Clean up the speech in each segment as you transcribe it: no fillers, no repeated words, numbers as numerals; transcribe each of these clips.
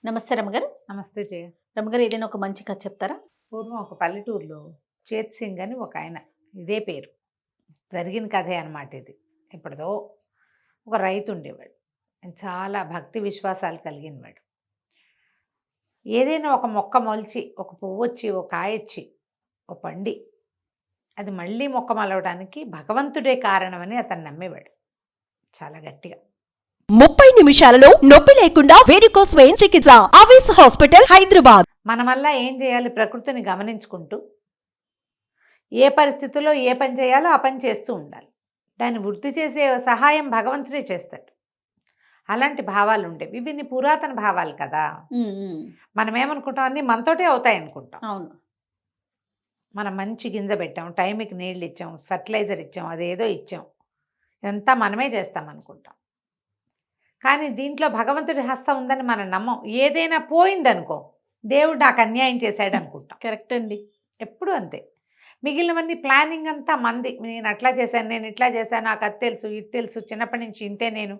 నమస్తే రమగారు. నమస్తే జయ. రమగారు, ఏదైనా ఒక మంచి కథ చెప్తారా? పూర్వం ఒక పల్లెటూరులో చేత్ సింగ్ అని ఒక ఆయన, ఇదే పేరు, జరిగిన కథే అనమాట ఇది. ఎప్పటిదో ఒక రైతు ఉండేవాడు. ఆయన చాలా భక్తి విశ్వాసాలు కలిగినవాడు. ఏదైనా ఒక మొక్క మొలిచి, ఒక పువ్వు వచ్చి, ఒక కాయ వచ్చి, ఒక పండి, అది మళ్ళీ మొక్క మలవడానికి భగవంతుడే కారణమని అతను నమ్మేవాడు చాలా గట్టిగా. 30 నిమిషాలలో నొప్పి లేకుండా వేడికోస్ వెయిన్ చికిత్స. ఆవేశ హాస్పిటల్, హైదరాబాద్. మన వల్ల ఏం చేయాలి? ప్రకృతిని గమనించుకుంటూ ఏ పరిస్థితుల్లో ఏ పని చేయాలో ఆ పని చేస్తూ ఉండాలి. దాన్ని వృద్ధి చేసే సహాయం భగవంతుడే చేస్తాడు. అలాంటి భావాలు ఉండేవి. ఇవన్నీ పురాతన భావాలు కదా. మనం ఏమనుకుంటాం, అన్నీ మనతోటే అవుతాయి అనుకుంటాం. అవును. మనం మంచి గింజ పెట్టాం, టైంకి నీళ్ళు ఇచ్చాం, ఫర్టిలైజర్ ఇచ్చాం, అదేదో ఇచ్చాం, ఇదంతా మనమే చేస్తాం అనుకుంటాం. కానీ దీంట్లో భగవంతుడి హస్తం ఉందని మనం నమ్మం. ఏదైనా పోయిందనుకో, దేవుడు నాకు అన్యాయం చేశాడు అనుకుంటాం. కరెక్ట్ అండి. ఎప్పుడు అంతే. మిగిలినవన్నీ ప్లానింగ్ అంతా మంది. నేను అట్లా చేశాను, నేను ఇట్లా చేశాను, నాకు అది తెలుసు, ఇది తెలుసు, చిన్నప్పటి నుంచి ఇంతే నేను,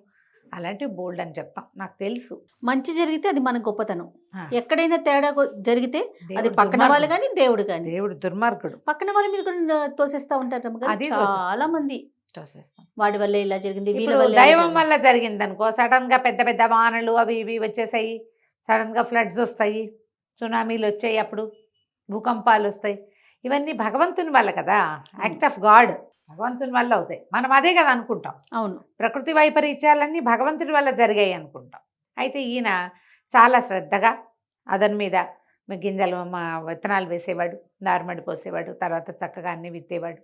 అలాంటివి బోల్డ్ అని చెప్తాం. నాకు తెలుసు. మంచి జరిగితే అది మన గొప్పతనం. ఆ, ఎక్కడైనా తేడా జరిగితే అది దేవుడు పక్కన వాళ్ళు దుర్మార్గుడు. కానీ దేవుడు కానీ దేవుడు దుర్మార్గుడు. పక్కన వాళ్ళ మీద కూడా తోసేస్తా ఉంటారు రమగారు. అది చాలా మంది చూసేస్తాం. వాడి వల్ల ఇలా జరిగింది, వీళ్ళ ఇప్పుడు వల్ల దైవం వల్ల జరిగింది అనుకో, సడన్ గా పెద్ద పెద్ద వానలు అవి ఇవి వచ్చేసాయి, సడన్ గా ఫ్లడ్స్ వస్తాయి, సునామీలు వచ్చాయి, అప్పుడు భూకంపాలు వస్తాయి. ఇవన్నీ భగవంతుని వల్ల కదా, యాక్ట్ ఆఫ్ గాడ్, భగవంతుని వల్ల అవుతాయి. మనం అదే కదా అనుకుంటాం. అవును. ప్రకృతి వైపరీత్యాలన్నీ భగవంతుడి వల్ల జరిగాయి అనుకుంటాం. అయితే ఈయన చాలా శ్రద్ధగా అదని మీద గింజలు విత్తనాలు వేసేవాడు, నారుమడి పోసేవాడు, తర్వాత చక్కగా అన్ని విత్తేవాడు,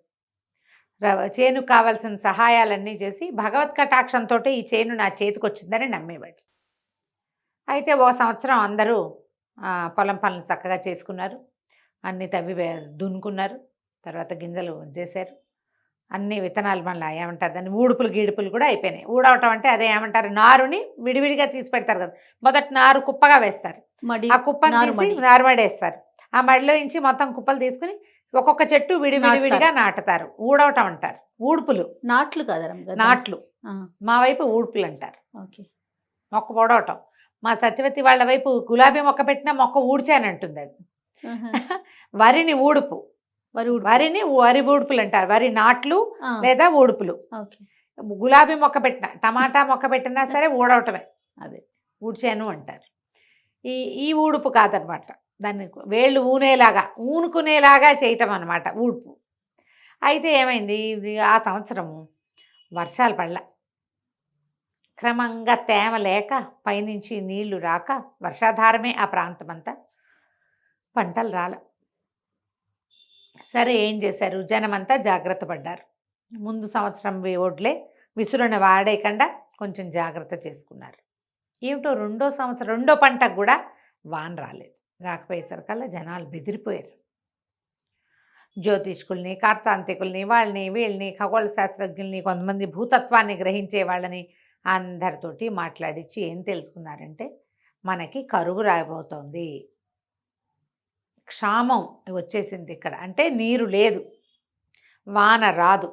చేనుకు కావాల్సిన సహాయాలన్నీ చేసి భగవత్ కటాక్షంతో ఈ చేను నా చేతికి వచ్చిందని నమ్మేవాడు. అయితే ఓ సంవత్సరం అందరూ పొలం పనులు చక్కగా చేసుకున్నారు, అన్ని తవ్వి దున్నుకున్నారు, తర్వాత గింజలు చేశారు, అన్ని విత్తనాలు మళ్ళీ ఏమంటారు దాన్ని, ఊడుపులు గీడుపులు కూడా అయిపోయినాయి. ఊడవటం అంటే అదే ఏమంటారు, నారుని విడివిడిగా తీసి పెడతారు కదా, మొదటి నారు కుప్పగా వేస్తారు, ఆ కుప్పని తీసి నారుమడి వేస్తారు, ఆ మడిలో నుంచి మొత్తం కుప్పలు తీసుకుని ఒక్కొక్క చెట్టు విడివిడివిడిగా నాటుతారు. ఊడవటం అంటారు. ఊడుపులు, నాట్లు కాదు రమగారు. నాట్లు. మా వైపు ఊడుపులు అంటారు. ఓకే. మొక్క పొడవటం. మా సత్యవతి వాళ్ళ వైపు గులాబీ మొక్క పెట్టినా మొక్క ఊడ్చానంటుంది అది. వరిని ఊడుపు, వరి ఊడుపులు అంటారు. వరి నాట్లు లేదా ఊడుపులు. గులాబీ మొక్క పెట్టినా, టమాటా మొక్క పెట్టినా సరే ఊడవటమే, అదే ఊడ్చాను అంటారు. ఈ ఊడుపు కాదనమాట, దాన్ని వేళ్ళు ఊనుకునేలాగా చేయటం అనమాట ఊడుపు. అయితే ఏమైంది, ఆ సంవత్సరము వర్షాలు పడలా, క్రమంగా తేమ లేక, పైనుంచి నీళ్లు రాక, వర్షాధారమే ఆ ప్రాంతం అంతా, పంటలు రాల. సరే ఏం చేశారు, జనమంతా జాగ్రత్త పడ్డారు. ముందు సంవత్సరం ఒడ్లే విసురుని వాడేయకుండా కొంచెం జాగ్రత్త చేసుకున్నారు. ఏమిటో రెండో పంటకు కూడా వాన రాలేదు. రాకపోయేసరికల్లా జనాలు బెదిరిపోయారు. జ్యోతిష్కుల్ని, కార్తాంతికుల్ని, వాళ్ళని వీళ్ళని, ఖగోళ శాస్త్రజ్ఞుల్ని, కొంతమంది భూతత్వాన్ని గ్రహించే వాళ్ళని అందరితోటి మాట్లాడించి ఏం తెలుసుకున్నారంటే, మనకి కరువు రాబోతోంది, క్షామం వచ్చేసింది ఇక్కడ, అంటే నీరు లేదు, వాన రాదు.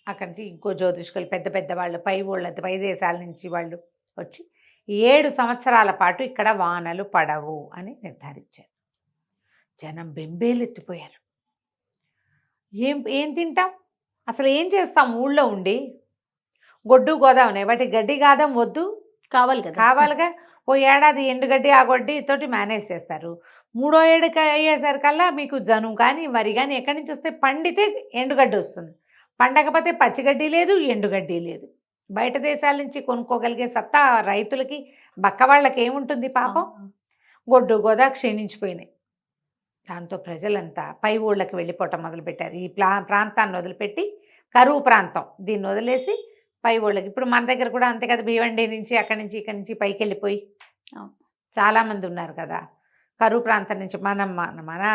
అక్కడికి ఇంకో జ్యోతిష్కులు, పెద్ద పెద్ద వాళ్ళు, పై దేశాల నుంచి వాళ్ళు వచ్చి 7 సంవత్సరాల పాటు ఇక్కడ వానలు పడవు అని నిర్ధారించారు. జనం బెంబేలెత్తిపోయారు. ఏం తింటాం, అసలు ఏం చేస్తాం, ఊళ్ళో ఉండి గొడ్డు గోదావనే వాటి గడ్డి గాదం వద్దు, కావాలిగా. ఓ ఏడాది ఎండుగడ్డి ఆ గడ్డి తోటి మేనేజ్ చేస్తారు. 3వ ఏడుకి అయ్యేసరికల్లా మీకు జనుము కానీ వరి కానీ ఎక్కడి నుంచి వస్తే, పండితే ఎండుగడ్డి వస్తుంది, పండకపోతే పచ్చిగడ్డి లేదు, ఎండుగడ్డి లేదు. బయట దేశాల నుంచి కొనుక్కోగలిగే సత్తా రైతులకి, బక్క వాళ్ళకి ఏముంటుంది పాపం. గొడ్డు గోదా క్షీణించిపోయినాయి. దాంతో ప్రజలంతా పై ఊళ్ళకి వెళ్ళిపోవటం మొదలుపెట్టారు. ఈ ప్రాంతాన్ని వదిలిపెట్టి, కరువు ప్రాంతం దీన్ని వదిలేసి పై ఊళ్ళకి. ఇప్పుడు మన దగ్గర కూడా అంతే కదా, భీవండి నుంచి అక్కడి నుంచి ఇక్కడి నుంచి పైకి వెళ్ళిపోయి చాలామంది ఉన్నారు కదా. కరువు ప్రాంతం నుంచి మన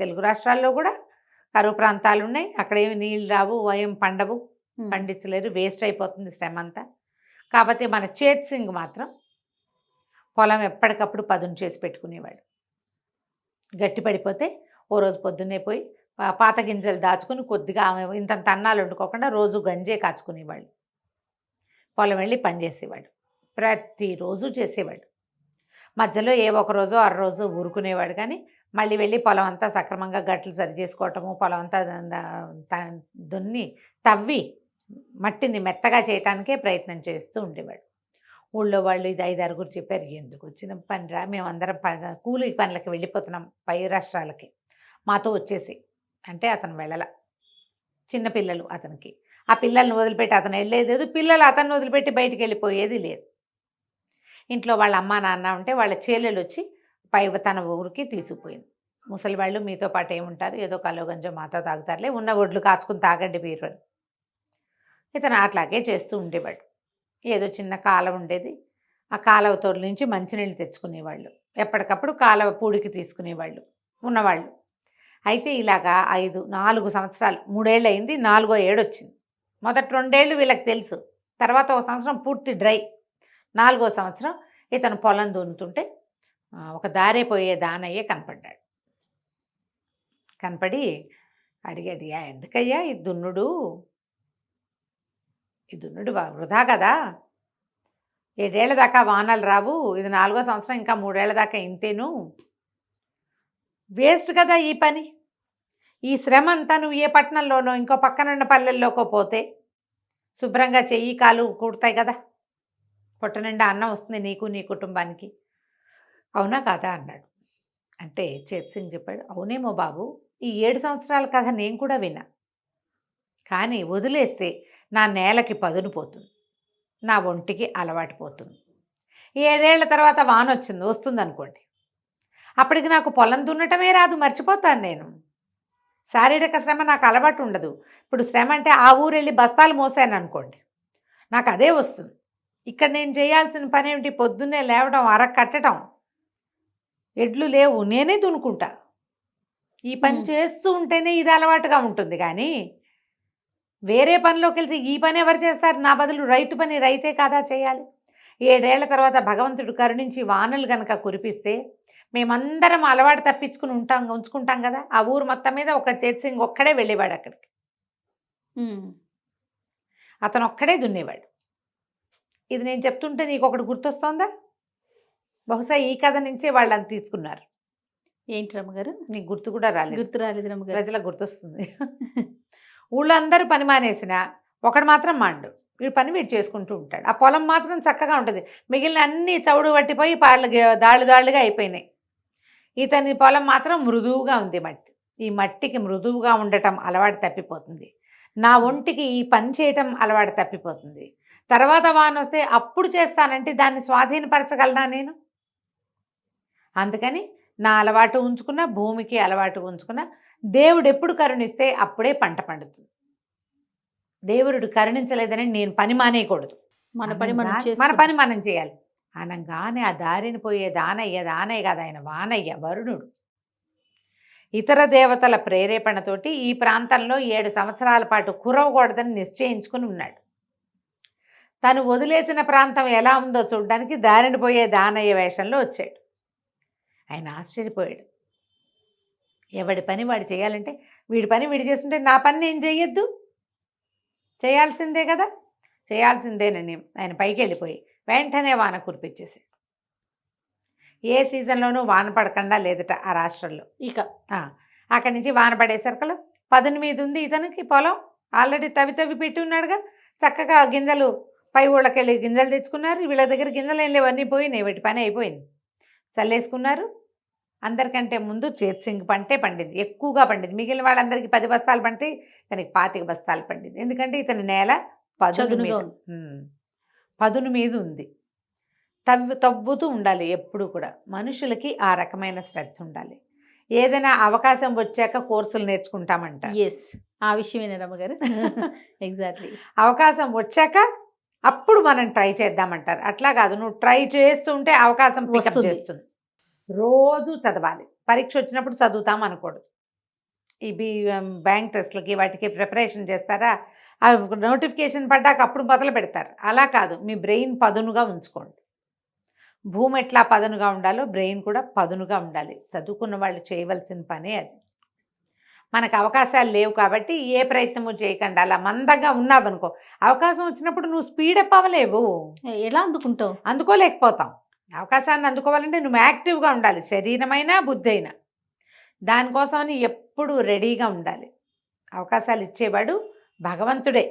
తెలుగు రాష్ట్రాల్లో కూడా కరువు ప్రాంతాలు ఉన్నాయి. అక్కడ ఏమి నీళ్ళు రావు, ఏం పండవు, పండించలేరు, వేస్ట్ అయిపోతుంది శ్రమ అంతా. కాకపోతే మన చేత్ సింగ్ మాత్రం పొలం ఎప్పటికప్పుడు పదును చేసి పెట్టుకునేవాడు. గట్టి పడిపోతే ఓ రోజు పొద్దున్నే పోయి పాత గింజలు దాచుకుని కొద్దిగా ఇంతంత అన్నాలు వండుకోకుండా రోజు గంజే కాచుకునేవాళ్ళు. పొలం వెళ్ళి పనిచేసేవాడు, ప్రతిరోజు చేసేవాడు. మధ్యలో ఏ ఒక రోజు అర రోజు ఊరుకునేవాడు, కానీ మళ్ళీ వెళ్ళి పొలం అంతా సక్రమంగా గట్లు సరి చేసుకోవటము, పొలం అంతా దున్ని తవ్వి మట్టిని మెత్తగా చేయటానికే ప్రయత్నం చేస్తూ ఉండేవాడు. ఊళ్ళో వాళ్ళు ఇది 5-6 చెప్పారు, ఎందుకు వచ్చిన పనిరా, మేమందరం కూలి పనులకి వెళ్ళిపోతున్నాం పై రాష్ట్రాలకి, మాతో వచ్చేసి అంటే అతను వెళ్ళల. చిన్నపిల్లలు అతనికి, ఆ పిల్లల్ని వదిలిపెట్టి అతను వెళ్ళేది లేదు, పిల్లలు అతన్ని వదిలిపెట్టి బయటికి వెళ్ళిపోయేది లేదు. ఇంట్లో వాళ్ళ అమ్మ నాన్న ఉంటే వాళ్ళ చెల్లెలు వచ్చి తన ఊరికి తీసుకుపోయింది. ముసలి వాళ్ళు మీతో పాటు ఏముంటారు, ఏదో కలో గంజో మాతో తాగుతారులే, ఉన్న ఒడ్లు కాచుకుని తాగండి మీరు. ఇతను అట్లాగే చేస్తూ ఉండేవాడు. ఏదో చిన్న కాలువ ఉండేది, ఆ కాలువ తోడు నుంచి మంచినీళ్ళు తెచ్చుకునేవాళ్ళు, ఎప్పటికప్పుడు కాలువ పూడికి తీసుకునేవాళ్ళు ఉన్నవాళ్ళు. అయితే ఇలాగా 4 సంవత్సరాలు, 3 ఏళ్ళు అయింది, 4వ ఏడు వచ్చింది. మొదటి 2 ఏళ్ళు వీళ్ళకి తెలుసు, తర్వాత 1 సంవత్సరం పూర్తి డ్రై. 4వ సంవత్సరం ఇతను పొలం దున్నుతుంటే ఒక దారే పోయే దానయ్య కనపడ్డాడు. కనపడి అడిగాడు, ఎందుకయ్యా ఈ దున్నుడు వృధా కదా, 7 ఏళ్ల దాకా వానలు రావు, ఇది 4వ సంవత్సరం, ఇంకా 3 ఏళ్ల దాకా ఇంతేను, వేస్ట్ కదా ఈ పని, ఈ శ్రమ అంతా నువ్వు ఏ పట్టణంలోనో ఇంకో పక్కనున్న పల్లెల్లోకో పోతే శుభ్రంగా చెయ్యి కాలు కూడతాయి కదా, పొట్ట నిండా అన్నం వస్తుంది నీకు నీ కుటుంబానికి, అవునా కాదా అన్నాడు. అంటే చేత్సింగ్ చెప్పాడు, అవునేమో బాబు, ఈ 7 సంవత్సరాల కథ నేను కూడా విన్నా, కానీ వదిలేస్తే నా నేలకి పదును పోతుంది, నా ఒంటికి అలవాటు పోతుంది. 7 ఏళ్ల తర్వాత వాన వస్తుంది అనుకోండి, అప్పటికి నాకు పొలం దున్నటమే రాదు, మర్చిపోతాను నేను, శారీరక శ్రమ నాకు అలవాటు ఉండదు. ఇప్పుడు శ్రమ అంటే ఆ ఊరు వెళ్ళి బస్తాలు మోసాను అనుకోండి, నాకు అదే వస్తుంది. ఇక్కడ నేను చేయాల్సిన పని ఏమిటి, పొద్దున్నే లేవడం, కట్టడం, ఎడ్లు లేవు, నేనే దున్నుకుంటా. ఈ పని చేస్తూ ఉంటేనే ఇది అలవాటుగా ఉంటుంది, కానీ వేరే పనిలోకి వెళ్తే ఈ పని ఎవరు చేస్తారు, నా బదులు రైతు పని రైతే కాదా చేయాలి. 7 ఏళ్ల తర్వాత భగవంతుడు కరుణించి వానలు కనుక కురిపిస్తే మేమందరం అలవాటు తప్పించుకుని ఉంచుకుంటాం కదా. ఆ ఊరు మొత్తం మీద ఒక చేత్సింగ్ ఒక్కడే వెళ్ళేవాడు అక్కడికి, అతను ఒక్కడే దున్నేవాడు. ఇది నేను చెప్తుంటే నీకు ఒకటి గుర్తొస్తోందా? బహుశా ఈ కథ నుంచే వాళ్ళని తీసుకున్నారు. ఏంటి రమ్మగారు, నీకు గుర్తు కూడా రాలేదు? గుర్తు రాలేదు రమ్మగారు. ప్రజలకు గుర్తొస్తుంది. ఊళ్ళో అందరూ పని మానేసిన ఒకడు మాత్రం మాండు, వీడు పని వీడు చేసుకుంటూ ఉంటాడు. ఆ పొలం మాత్రం చక్కగా ఉంటుంది, మిగిలిన అన్నీ చవుడు పట్టిపోయి దాళ్ళుగా అయిపోయినాయి. ఇతని పొలం మాత్రం మృదువుగా ఉంది మట్టి. ఈ మట్టికి మృదువుగా ఉండటం అలవాటు తప్పిపోతుంది, నా ఒంటికి ఈ పని చేయటం అలవాటు తప్పిపోతుంది. తర్వాత వాన వస్తే అప్పుడు చేస్తానంటే దాన్ని స్వాధీనపరచగలనా నేను? అందుకని నా అలవాటు ఉంచుకున్న, భూమికి అలవాటు ఉంచుకున్న, దేవుడు ఎప్పుడు కరుణిస్తే అప్పుడే పంట పండుతుంది. దేవుడు కరుణించలేదని నేను పని మానేయకూడదు, మన పని మనం చేయాలి. అనగానే ఆ దారిని పోయే దానయ్య కాదు, ఆయన వానయ్య, వరుణుడు. ఇతర దేవతల ప్రేరేపణతోటి ఈ ప్రాంతంలో 7 సంవత్సరాల పాటు కురవకూడదని నిశ్చయించుకుని ఉన్నాడు. తను వదిలేసిన ప్రాంతం ఎలా ఉందో చూడడానికి దారిని పోయే దానయ్య వేషంలో వచ్చాడు. ఆయన ఆశ్చర్యపోయాడు. ఎవడి పని వాడు చేయాలంటే, వీడి పని వీడు చేస్తుంటే నా పని నేను చెయ్యొద్దు, చేయాల్సిందే కదా, చేయాల్సిందేనని ఆయన పైకి వెళ్ళిపోయి వెంటనే వాన కురిపించేసాడు. ఏ సీజన్లోనూ వాన పడకుండా లేదట ఆ రాష్ట్రంలో. ఇక అక్కడి నుంచి వాన పడేసరికలు పదును మీద ఉంది ఇతనికి పొలం, ఆల్రెడీ తవ్వి పెట్టి ఉన్నాడుగా. చక్కగా గింజలు పై ఊళ్ళకి వెళ్ళి గింజలు తెచ్చుకున్నారు. వీళ్ళ దగ్గర గింజలు ఏం లేవన్నీ పోయినాయి, వాటి పని అయిపోయింది, చల్లేసుకున్నారు. అందరికంటే ముందు చేత్సింగ్ పంటే పండింది, ఎక్కువగా పండింది. మిగిలిన వాళ్ళందరికీ 10 బస్తాలు పండితే ఇతనికి 25 బస్తాలు పండింది. ఎందుకంటే ఇతని నేల పదును మీద ఉంది. తవ్వుతూ ఉండాలి ఎప్పుడు కూడా. మనుషులకి ఆ రకమైన శ్రద్ధ ఉండాలి. ఏదైనా అవకాశం వచ్చాక కోర్సులు నేర్చుకుంటామంట. ఎస్, ఆ విషయమేనా రమ్మగారు? ఎగ్జాక్ట్లీ. అవకాశం వచ్చాక అప్పుడు మనం ట్రై చేద్దామంటారు. అట్లా కాదు, నువ్వు ట్రై చేస్తూ ఉంటే అవకాశం పికప్ చేస్తుంది. రోజు చదవాలి. పరీక్ష వచ్చినప్పుడు చదువుతాం అనకూడదు. ఈ బ్యాంక్ టెస్ట్లకి వాటికి ప్రిపరేషన్ చేస్తారా, ఆ నోటిఫికేషన్ పడ్డాక అప్పుడు మొదలు పెడతారు. అలా కాదు, మీ బ్రెయిన్ పదునుగా ఉంచుకోండి. భూమి ఎట్లా పదునుగా ఉండాలో బ్రెయిన్ కూడా పదునుగా ఉండాలి. చదువుకున్న వాళ్ళు చేయవలసిన పనే అది. మనకు అవకాశాలు లేవు కాబట్టి ఏ ప్రయత్నము చేయకుండా అలా మందంగా ఉన్నావనుకో, అవకాశం వచ్చినప్పుడు నువ్వు స్పీడప్ అవ్వలేవు. ఎలా అందుకుంటావు? అందుకోలేకపోతాం. అవకాశాన్ని అందుకోవాలంటే నువ్వు యాక్టివ్గా ఉండాలి, శరీరమైనా బుద్ధి అయినా. దానికోసమని ఎప్పుడు రెడీగా ఉండాలి. అవకాశాలు ఇచ్చేవాడు భగవంతుడే,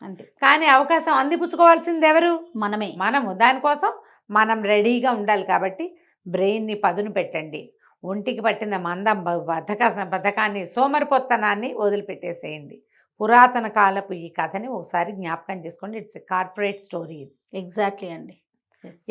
అంతే. కానీ అవకాశం అందిపుచ్చుకోవాల్సింది ఎవరు? మనమే. మనము. దానికోసం మనం రెడీగా ఉండాలి. కాబట్టి బ్రెయిన్ని పదును పెట్టండి. ఒంటికి పట్టిన మందం బద్ధకాన్ని, సోమరిపోత్తనాన్ని వదిలిపెట్టేసేయండి. పురాతన కాలపు ఈ కథని ఒకసారి జ్ఞాపకం చేసుకోండి. ఇట్స్ కార్పొరేట్ స్టోరీ ఇది. ఎగ్జాక్ట్లీ అండి.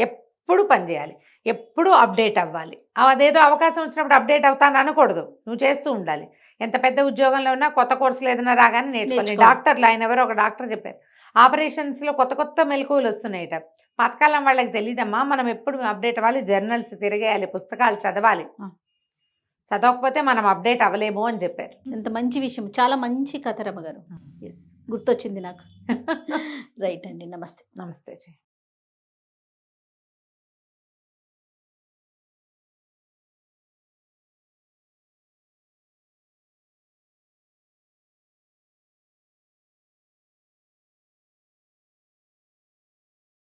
ఎప్పుడు పనిచేయాలి, ఎప్పుడు అప్డేట్ అవ్వాలి. అదేదో అవకాశం వచ్చినప్పుడు అప్డేట్ అవుతాను అనకూడదు, నువ్వు చేస్తూ ఉండాలి. ఎంత పెద్ద ఉద్యోగంలో ఉన్నా కొత్త కోర్సులు ఏదైనా రాగానే నేర్చుకోవాలి. డాక్టర్లు, ఆయన ఎవరో ఒక డాక్టర్ చెప్పారు, ఆపరేషన్స్లో కొత్త కొత్త మెలకువలు వస్తున్నాయట. పాతకాలం వాళ్ళకి తెలియదమ్మా, మనం ఎప్పుడు అప్డేట్ అవ్వాలి, జర్నల్స్ తిరగేయాలి, పుస్తకాలు చదవాలి. చదవకపోతే మనం అప్డేట్ అవ్వలేము అని చెప్పారు. ఎంత మంచి విషయం, చాలా మంచి కథ రమ్మగారు. ఎస్, గుర్తొచ్చింది నాకు. రైట్ అండి. నమస్తే. నమస్తే.